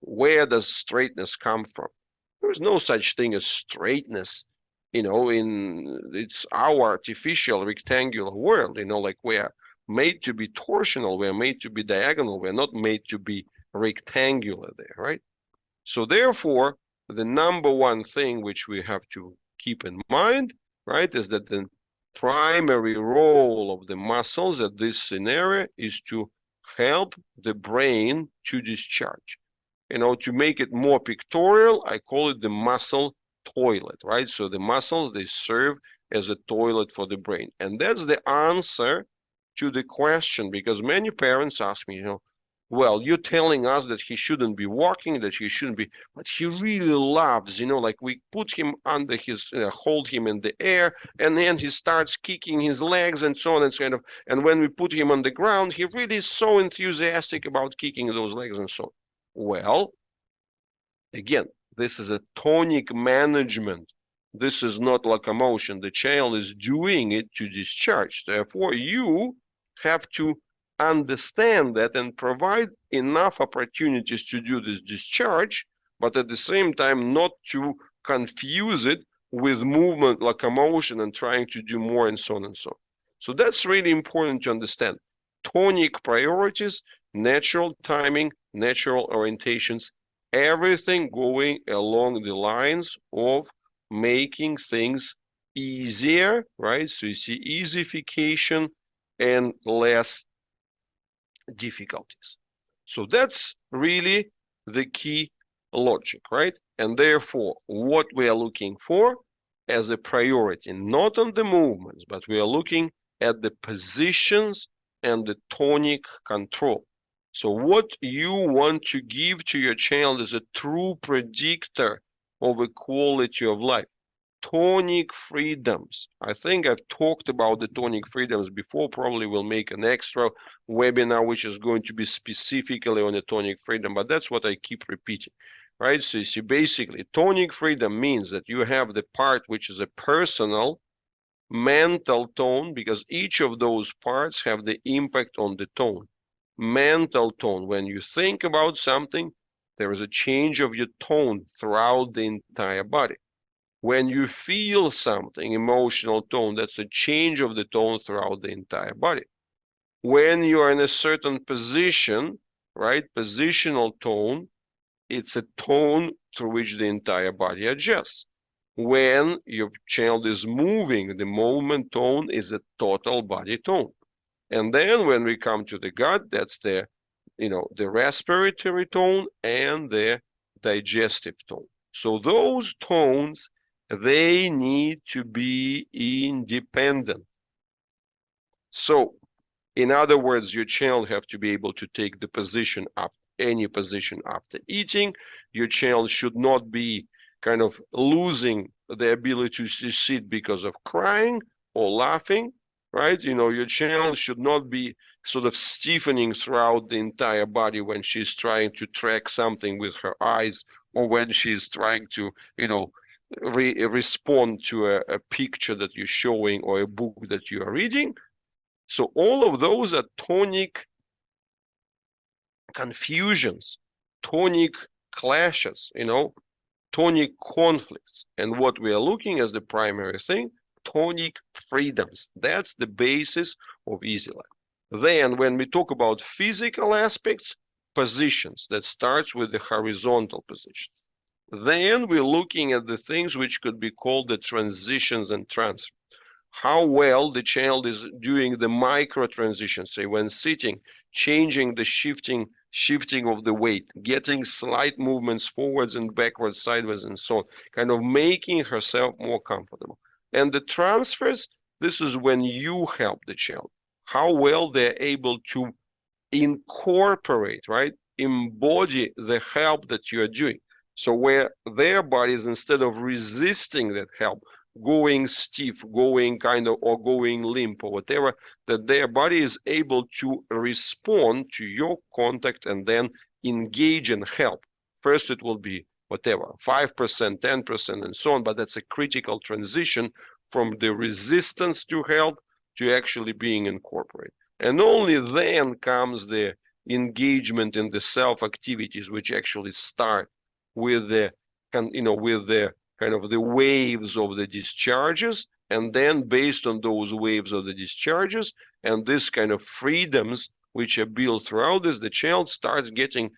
where does straightness come from? There is no such thing as straightness, it's our artificial rectangular world, like we're made to be torsional, we're made to be diagonal, we're not made to be rectangular there, right? So therefore, the number one thing which we have to keep in mind, right, is that the primary role of the muscles at this scenario is to help the brain to discharge. To make it more pictorial, I call it the muscle toilet, right? So the muscles, they serve as a toilet for the brain. And that's the answer to the question, because many parents ask me, well, you're telling us that he shouldn't be walking, that he shouldn't be, but he really loves, like we put him under his, hold him in the air, and then he starts kicking his legs and so on and so on. And when we put him on the ground, he really is so enthusiastic about kicking those legs and so on. Well, again, this is a tonic management. This is not locomotion. The child is doing it to discharge. Therefore, you have to understand that and provide enough opportunities to do this discharge, but at the same time not to confuse it with movement, locomotion, and trying to do more and so on and so on. So that's really important to understand. Tonic priorities, natural timing, natural orientations, everything going along the lines of making things easier, right? So you see easyfication and less difficulties. So that's really the key logic, right? And therefore, what we are looking for as a priority, not on the movements, but we are looking at the positions and the tonic control. So what you want to give to your child is a true predictor of a quality of life. Tonic freedoms. I think I've talked about the tonic freedoms before. Probably we'll make an extra webinar which is going to be specifically on the tonic freedom, but that's what I keep repeating, right? So you see, basically, tonic freedom means that you have the part which is a personal mental tone, because each of those parts have the impact on the tone. Mental tone, when you think about something, there is a change of your tone throughout the entire body. When you feel something, emotional tone, that's a change of the tone throughout the entire body. When you are in a certain position, right, positional tone, it's a tone through which the entire body adjusts. When your child is moving, the movement tone is a total body tone. And then when we come to the gut, that's the, the respiratory tone and the digestive tone. So those tones, they need to be independent. So in other words, your child have to be able to take the position up, any position after eating. Your child should not be kind of losing the ability to sit because of crying or laughing, right? Your child should not be sort of stiffening throughout the entire body when she's trying to track something with her eyes, or when she's trying to, respond to a picture that you're showing or a book that you are reading. So all of those are tonic confusions, tonic clashes, tonic conflicts. And what we are looking as the primary thing, tonic freedoms. That's the basis of easy life. Then when we talk about physical aspects, positions, that starts with the horizontal position. Then we're looking at the things which could be called the transitions and transfers. How well the child is doing the micro transitions, say when sitting, changing the shifting of the weight, getting slight movements forwards and backwards, sideways, and so on, kind of making herself more comfortable. And the transfers, this is when you help the child, how well they're able to incorporate, right, embody the help that you're doing. So where their bodies, instead of resisting that help, going stiff, going kind of, or going limp or whatever, that their body is able to respond to your contact and then engage and help. First, it will be whatever, 5%, 10%, and so on, but that's a critical transition from the resistance to help to actually being incorporated. And only then comes the engagement in the self activities, which actually start with the, with the kind of the waves of the discharges, and then based on those waves of the discharges and this kind of freedoms which are built throughout this, the child starts getting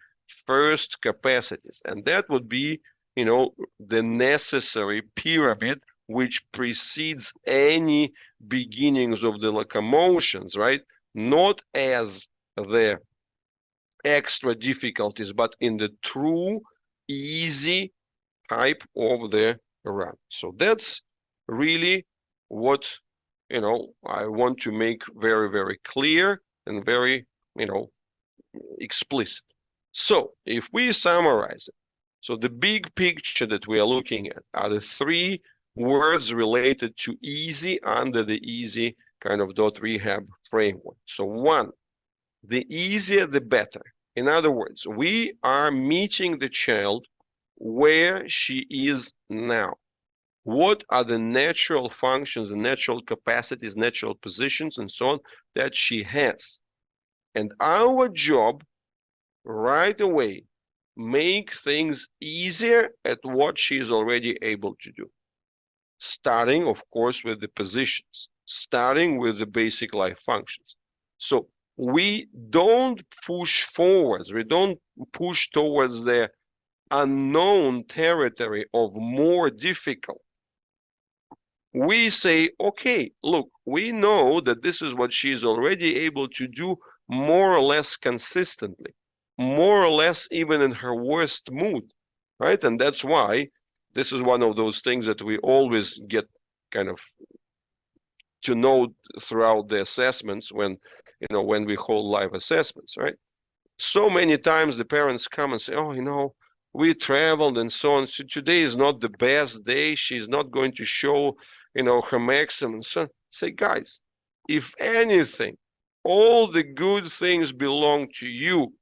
first capacities, and that would be, the necessary pyramid which precedes any beginnings of the locomotions, right? Not as the extra difficulties, but in the true easy type of the run. So that's really what, I want to make very, very clear and very, explicit. So if we summarize it, so the big picture that we are looking at are the three words related to easy under the easy kind of .rehab framework. So one, the easier the better. In other words, we are meeting the child where she is now. What are the natural functions and natural capacities, natural positions, and so on that she has? And our job right away, make things easier at what she is already able to do. Starting, of course, with the positions, starting with the basic life functions. So we don't push forwards, we don't push towards the unknown territory of more difficult. We say, okay, look, we know that this is what she's already able to do more or less consistently, more or less even in her worst mood, right? And that's why This is one of those things that we always get kind of to know throughout the assessments when, when we hold live assessments, right? So many times the parents come and say, oh, we traveled and so on. So today is not the best day. She's not going to show, her maximum. So say, guys, if anything, all the good things belong to you.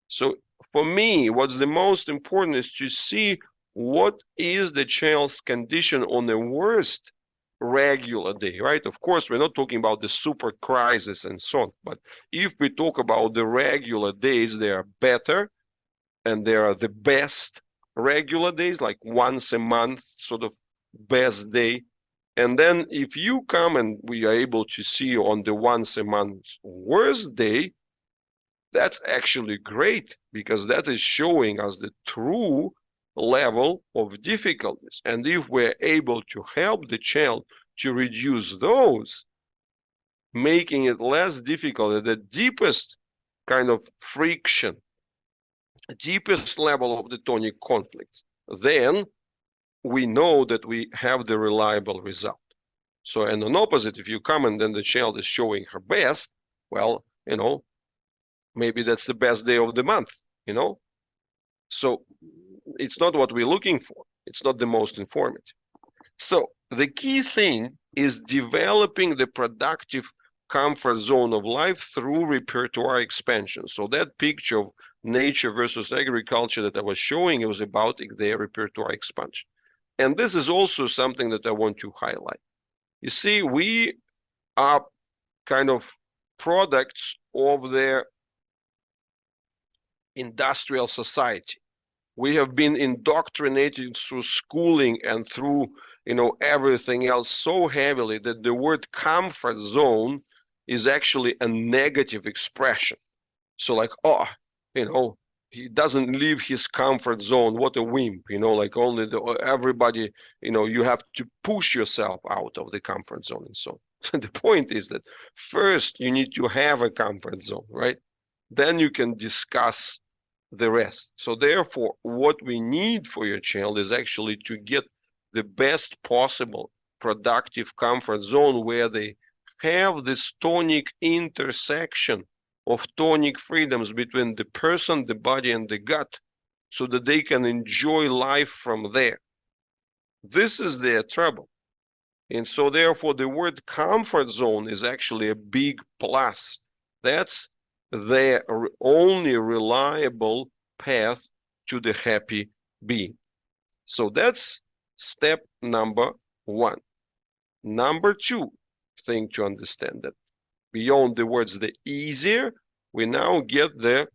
So for me, what's the most important is to see what is the child's condition on the worst regular day, right? Of course, we're not talking about the super crisis and so on, but if we talk about the regular days, they are better and they are the best regular days, like once a month, sort of best day. And then if you come and we are able to see on the once a month worst day, that's actually great because that is showing us the true level of difficulties. And if we're able to help the child to reduce those, making it less difficult at the deepest kind of friction, deepest level of the tonic conflicts, then we know that we have the reliable result. So, and on opposite, if you come and then the child is showing her best, well, maybe that's the best day of the month, So it's not what we're looking for. It's not the most informative. So the key thing is developing the productive comfort zone of life through repertoire expansion. So that picture of nature versus agriculture that I was showing, it was about their repertoire expansion. And this is also something that I want to highlight. You see, we are kind of products of their industrial society. We have been indoctrinated through schooling and through everything else so heavily that the word comfort zone is actually a negative expression. So like, oh, he doesn't leave his comfort zone, what a wimp, like only everybody, you have to push yourself out of the comfort zone and so on. The point is that first you need to have a comfort zone, right? Then you can discuss the rest. So therefore, what we need for your child is actually to get the best possible productive comfort zone where they have this tonic intersection of tonic freedoms between the person, the body, and the gut, so that they can enjoy life from there. This is their trouble. And so therefore, the word comfort zone is actually a big plus. That's their only reliable path to the happy being. So that's step number one. Number two thing to understand that beyond the words the easier, we now get the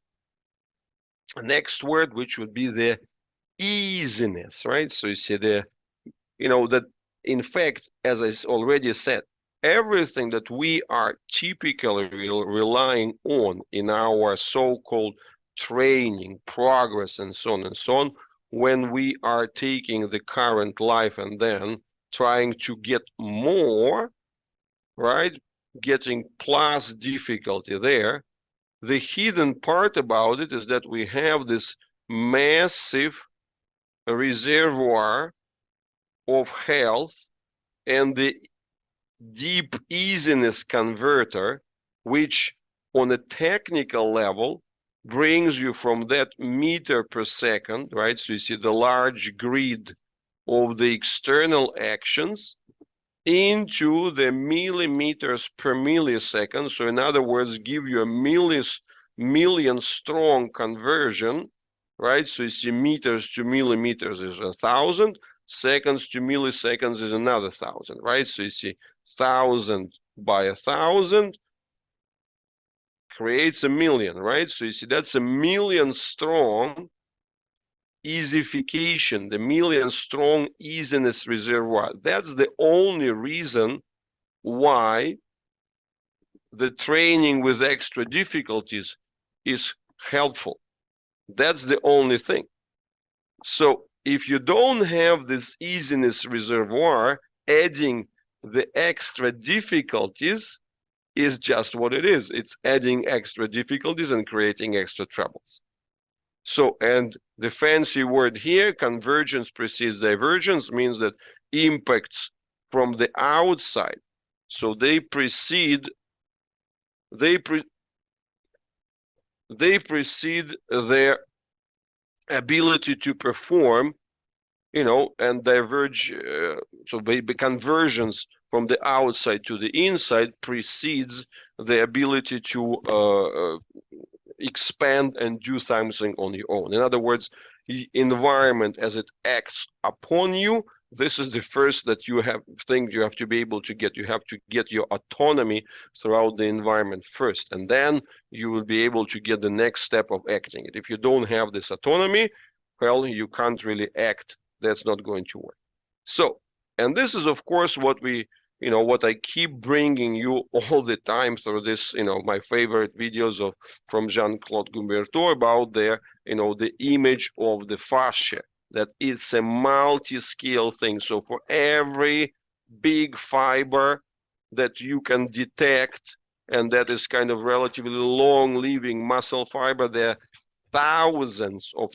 next word, which would be the easiness, right? So you see that in fact, as I already said, everything that we are typically relying on in our so-called training, progress, and so on, when we are taking the current life and then trying to get more, right? Getting plus difficulty there. The hidden part about it is that we have this massive reservoir of health and the deep easiness converter, which on a technical level brings you from that meter per second, right? So you see the large grid of the external actions into the millimeters per millisecond. So in other words, give you a million strong conversion, right? So you see meters to millimeters is 1,000, seconds to milliseconds is another 1,000, right? So you see 1,000 by 1,000 creates a million, right? So you see that's a million strong Easyfication, the million strong easiness reservoir. That's the only reason why the training with extra difficulties is helpful. That's the only thing. So if you don't have this easiness reservoir, adding the extra difficulties is just what it is. It's adding extra difficulties and creating extra troubles. So, and The fancy word here, convergence precedes divergence, means that impacts from the outside, so they precede their ability to perform, and diverge. So the conversions from the outside to the inside precedes the ability to expand and do something on your own. In other words, the environment as it acts upon you, this is the first that you have thing you have to be able to get. You have to get your autonomy throughout the environment first, and then you will be able to get the next step of acting it. If you don't have this autonomy, well, you can't really act. That's not going to work. So, and this is of course what I keep bringing you all the time through this, my favorite videos from Jean-Claude Gumberto about the image of the fascia, that it's a multi-scale thing. So for every big fiber that you can detect, and that is kind of relatively long-living muscle fiber, there are thousands of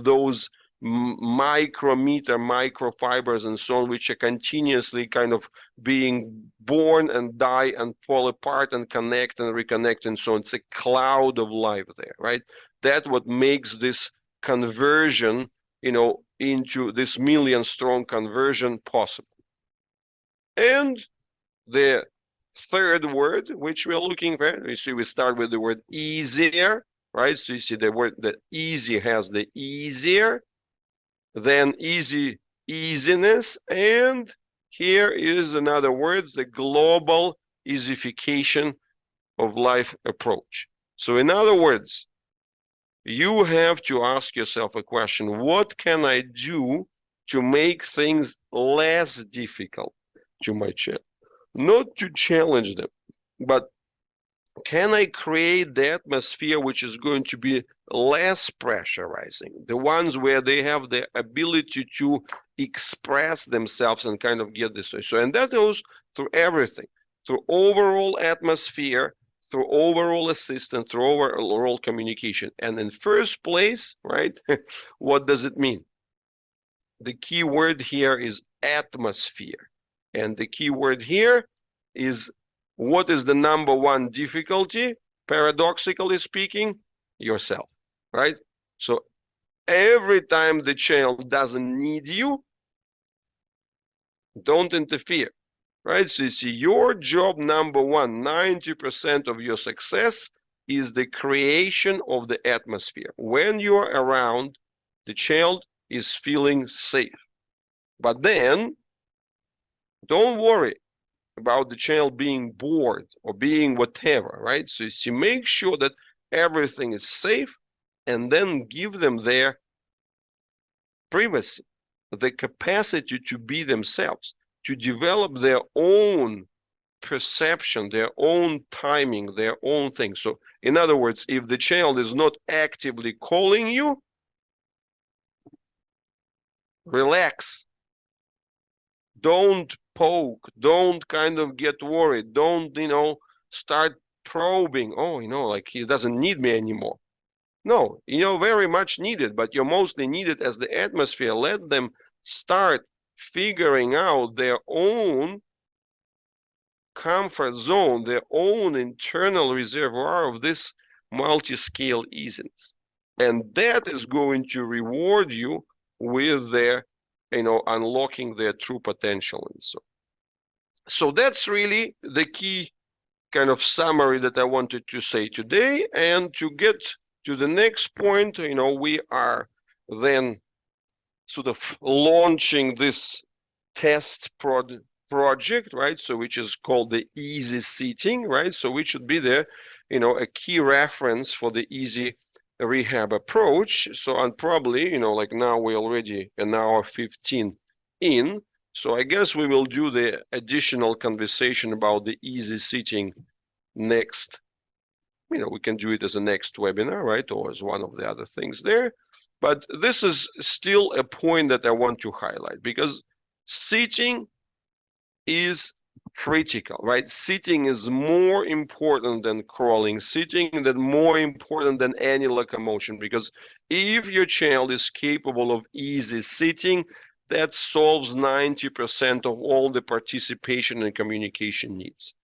those micrometer microfibers and so on, which are continuously kind of being born and die and fall apart and connect and reconnect and so on. It's a cloud of life there, right? That's what makes this conversion, into this million-strong conversion possible. And the third word which we're looking for, you see, we start with the word easier, right? So you see the word that easy has the easier, then easiness, and here is another word, the global easyfication of life approach. So in other words, you have to ask yourself a question: what can I do to make things less difficult to my child? Not to challenge them, but can I create the atmosphere which is going to be less pressurizing, the ones where they have the ability to express themselves and kind of get this way. So, and that goes through everything, through overall atmosphere, through overall assistance, through overall communication. And in first place, right, what does it mean? The key word here is atmosphere. And the key word here is, what is the number one difficulty, paradoxically speaking? Yourself, right? So every time the child doesn't need you, don't interfere, right? So you see, your job number one, 90% of your success is the creation of the atmosphere. When you are around, the child is feeling safe. But then, don't worry about the child being bored or being whatever, right? So you make sure that everything is safe, and then give them their privacy, the capacity to be themselves, to develop their own perception, their own timing, their own thing. So in other words, if the child is not actively calling you, relax. Don't poke, don't kind of get worried, don't, start probing. Oh, like he doesn't need me anymore. No, very much needed, but you're mostly needed as the atmosphere. Let them start figuring out their own comfort zone, their own internal reservoir of this multi-scale easiness. And that is going to reward you with their, unlocking their true potential. And so that's really the key kind of summary that I wanted to say today. And to get to the next point, we are then sort of launching this test project, right? So which is called the Easy Sitting, right? So which should be the, a key reference for the easy rehab approach. So, and probably, like now we're already an hour 15 in. So I guess we will do the additional conversation about the easy sitting next. We can do it as a next webinar, right? Or as one of the other things there. But this is still a point that I want to highlight, because sitting is critical, right? Sitting is more important than crawling. Sitting is more important than any locomotion, because if your child is capable of easy sitting, that solves 90% of all the participation and communication needs.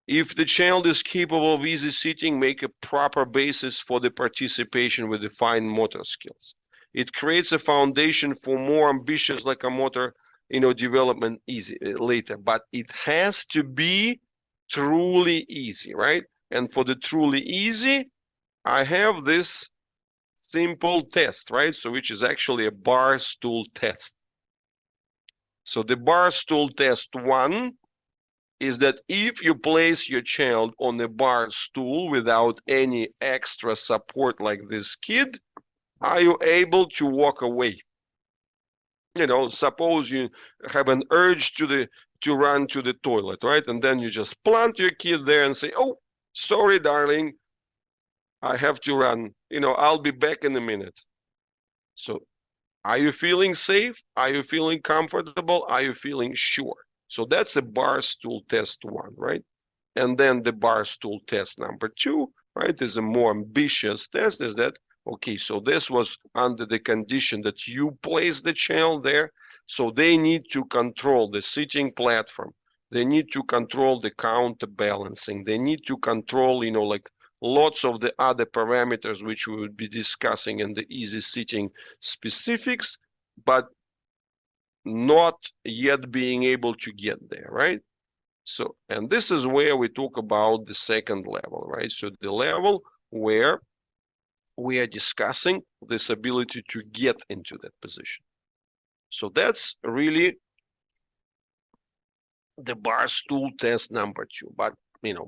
If the child is capable of easy sitting, make a proper basis for the participation with the fine motor skills. It creates a foundation for more ambitious locomotor, development later. But it has to be truly easy, right? And for the truly easy, I have this simple test, right? So which is actually a bar stool test. So the bar stool test 1 is that if you place your child on a bar stool without any extra support like this kid, are you able to walk away? Suppose you have an urge to run to the toilet, right? And then you just plant your kid there and say, "Oh, sorry, darling, I have to run. I'll be back in a minute." So are you feeling safe? Are you feeling comfortable? Are you feeling sure? So that's a bar stool test 1, right? And then the bar stool test number 2, right, is a more ambitious test. Is that, okay, so this was under the condition that you place the child there. So they need to control the sitting platform. They need to control the counterbalancing. They need to control, like lots of the other parameters which we would be discussing in the easy sitting specifics, but not yet being able to get there, right? So, and this is where we talk about the second level, right? So the level where we are discussing this ability to get into that position. So that's really the bar stool test number 2. But,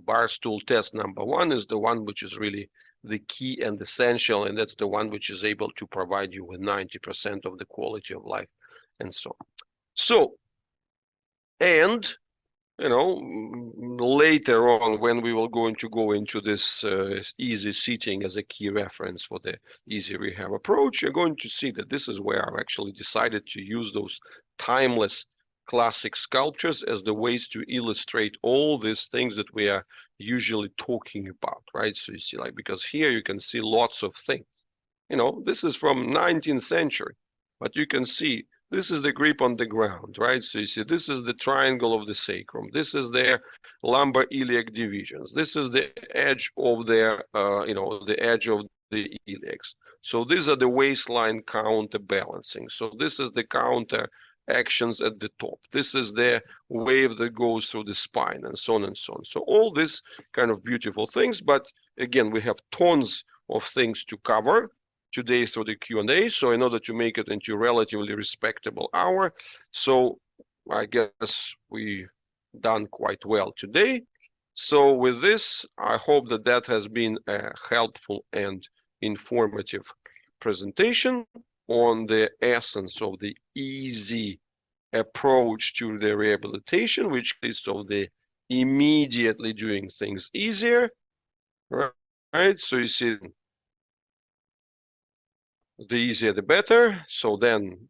bar stool test number 1 is the one which is really the key and essential, and that's the one which is able to provide you with 90% of the quality of life and so on. So, and later on, when we will going to go into this easy sitting as a key reference for the easy rehab approach, you're going to see that this is where I've actually decided to use those timeless classic sculptures as the ways to illustrate all these things that we are usually talking about, right? So you see, because here you can see lots of things. This is from 19th century, but you can see this is the grip on the ground, right? So you see, this is the triangle of the sacrum. This is their lumbar iliac divisions. This is the edge of their, the edge of the iliacs. So these are the waistline counterbalancing. So this is the counter actions at the top. This is the wave that goes through the spine, and so on and so on. So all these kind of beautiful things, but again, we have tons of things to cover today through the Q&A. So in order to make it into a relatively respectable hour, so I guess we done quite well today. So with this, I hope that that has been a helpful and informative presentation on the essence of the easy approach to the rehabilitation, which is of the immediately doing things easier, right? So you see, the easier the better. So then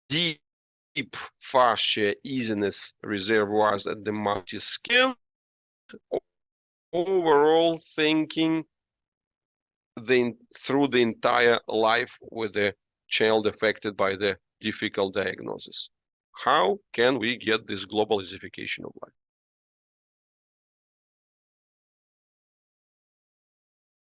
deep fascia easiness reservoirs at the multi-skin, overall thinking through the entire life with the child affected by the difficult diagnosis. How can we get this global Easyfication of life?